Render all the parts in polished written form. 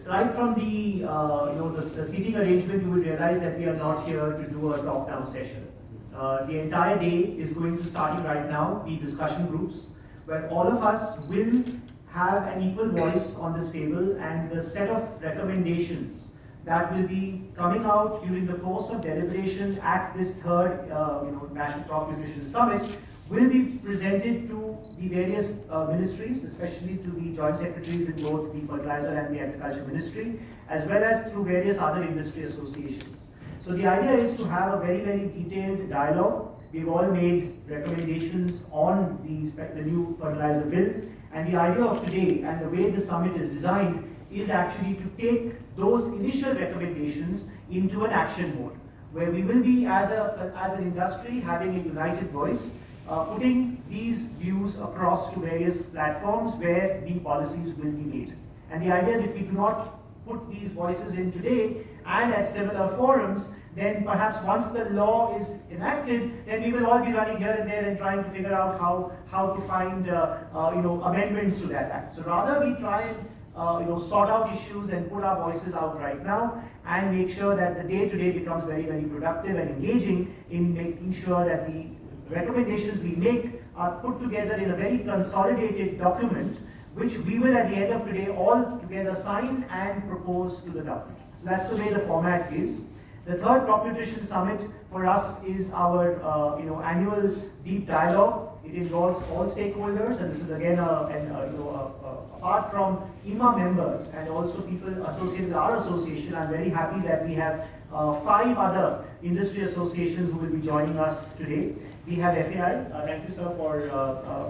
right from the seating arrangement, you will realize that we are not here to do a top-down session. The entire day is going to start right now, be discussion groups, where all of us will have an equal voice on this table, and the set of recommendations that will be coming out during the course of deliberation at this third National Crop Nutrition Summit will be presented to the various ministries, especially to the joint secretaries in both the fertilizer and the agriculture ministry, as well as through various other industry associations. So the idea is to have a very, very detailed dialogue. We've all made recommendations on the new fertilizer bill, and the idea of today and the way the summit is designed is actually to take those initial recommendations into an action mode, where we will be as an industry having a united voice, putting these views across to various platforms where the policies will be made. And the idea is, if we do not put these voices in today and at similar forums, then perhaps once the law is enacted, then we will all be running here and there and trying to figure out how to find amendments to that act. So rather we try and sort out issues and put our voices out right now and make sure that the day-to-day becomes very, very productive and engaging in making sure that the recommendations we make are put together in a very consolidated document, which we will at the end of today all together sign and propose to the government. So that's the way the format is. The third Crop Nutrition Summit for us is our annual deep dialogue. It involves all stakeholders, and this is again apart from IMMA members and also people associated with our association. I'm very happy that we have 5 other industry associations who will be joining us today. We have FAI, thank you sir for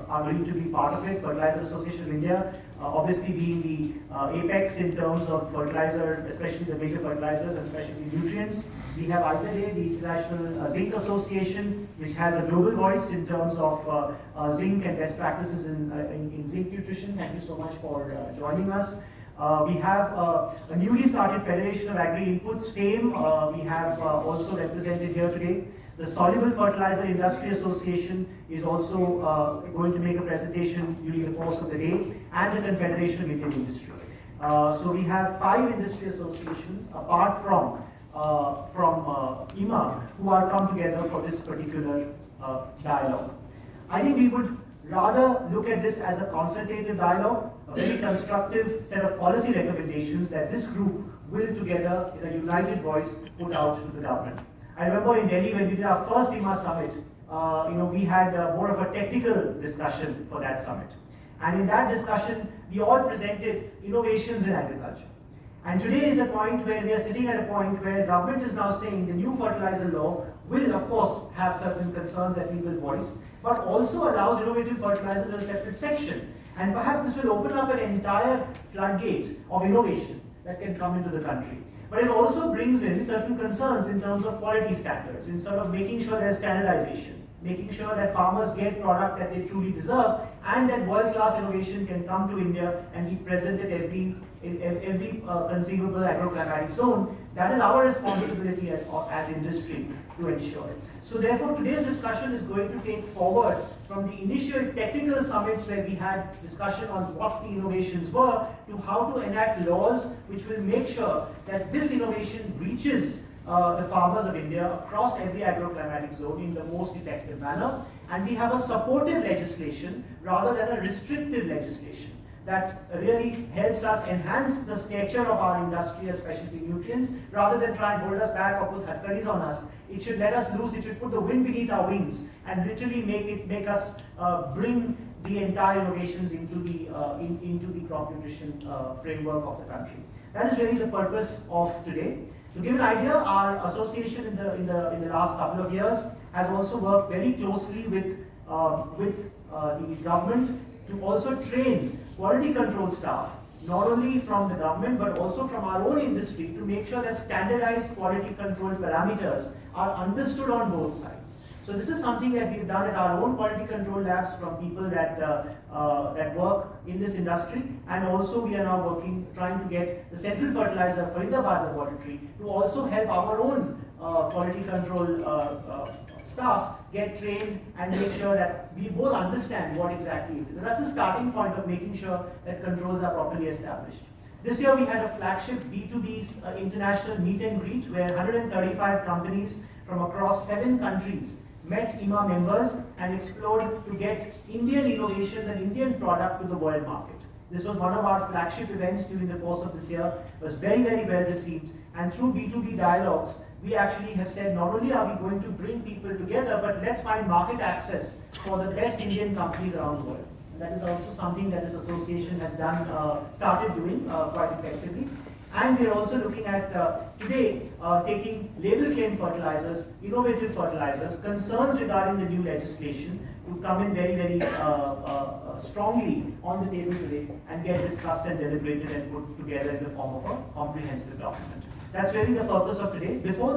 agreeing to be part of it, Fertilizer Association of India, obviously being the apex in terms of fertilizer, especially the major fertilizers and specialty nutrients. We have IZA, the International Zinc Association, which has a global voice in terms of zinc and best practices in zinc nutrition. Thank you so much for joining us. We have a newly started Federation of Agri Inputs, FAME. We have also represented here today. The Soluble Fertilizer Industry Association is also going to make a presentation during the course of the day, and the Confederation of Indian Industry. So we have 5 industry associations apart from IMMA who are come together for this particular dialogue. I think we would rather look at this as a consultative dialogue, a very constructive set of policy recommendations that this group will together in a united voice put out to the government. I remember in Delhi when we did our first IMMA summit, we had more of a technical discussion for that summit. And in that discussion, we all presented innovations in agriculture. And today is a point where we are sitting at a point where government is now saying the new fertilizer law will of course have certain concerns that we will voice, but also allows innovative fertilizers as a separate section. And perhaps this will open up an entire floodgate of innovation that can come into the country. But it also brings in certain concerns in terms of quality standards, in sort of making sure there's standardization, making sure that farmers get product that they truly deserve, and that world-class innovation can come to India and be present at every conceivable agroclimatic zone. That is our responsibility as industry to ensure. So therefore, today's discussion is going to take forward from the initial technical summits where we had discussion on what the innovations were, to how to enact laws which will make sure that this innovation reaches the farmers of India across every agroclimatic zone in the most effective manner. And we have a supportive legislation rather than a restrictive legislation that really helps us enhance the stature of our industry as specialty nutrients, rather than try and hold us back or put hatkaris on us. It should let us loose, it should put the wind beneath our wings and literally make us bring the entire innovations into the crop nutrition framework of the country. That is really the purpose of today. To give an idea, our association in the last couple of years has also worked very closely with the government to also train quality control staff, not only from the government but also from our own industry, to make sure that standardized quality control parameters are understood on both sides. So this is something that we've done at our own quality control labs from people that work in this industry, and also we are now trying to get the Central Fertilizer Faridabad laboratory to also help our own quality control staff get trained and make sure that we both understand what exactly it is. And that's the starting point of making sure that controls are properly established. This year we had a flagship B2B international meet and greet where 135 companies from across 7 countries met IMMA members and explored to get Indian innovations and Indian product to the world market. This was one of our flagship events during the course of this year. It was very, very well received. And through B2B dialogues, we actually have said not only are we going to bring people together, but let's find market access for the best Indian companies around the world. And that is also something that this association has done, started doing quite effectively. And we are also looking at today taking label claim fertilizers, innovative fertilizers, concerns regarding the new legislation to come in very, very strongly on the table today and get discussed and deliberated and put together in the form of a comprehensive document. That's really the purpose of today. Before the